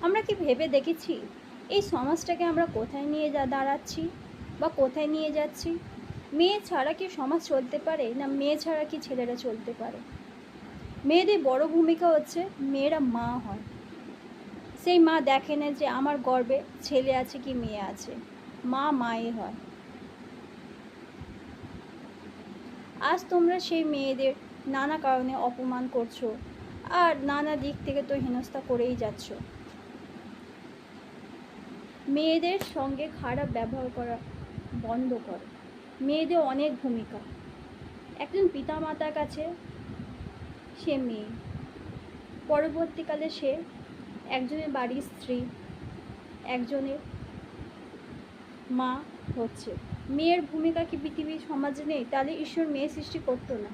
আমরা কি ভেবে দেখেছি এই সমাজটাকে আমরা কোথায় নিয়ে দাঁড়াচ্ছি বা কোথায় নিয়ে যাচ্ছি? মেয়ে ছাড়া কি সমাজ চলতে পারে, না মেয়ে ছাড়া কি ছেলেরা চলতে পারে? মেয়েদের বড় ভূমিকা হচ্ছে মেয়েরা মা হয়। সেই মা দেখে না যে আমার গর্ভে ছেলে আছে কি মেয়ে আছে, মা মাই হয়। আজ তোমরা সেই মেয়েদের নানা কারণে অপমান করছো, আর নানা দিক থেকে তো হেনস্থা করেই যাচ্ছ। মেয়েদের সঙ্গে খারাপ ব্যবহার করা বন্ধ করো। মেয়েদের অনেক ভূমিকা। একজন পিতামাতার কাছে সে মেয়ে, পরবর্তীকালে সে একজনের বাড়ির স্ত্রী, একজনের মা হচ্ছে। মেয়ের ভূমিকা কি পৃথিবীর সমাজে নেই? তাহলে ঈশ্বর মেয়ে সৃষ্টি করতো না?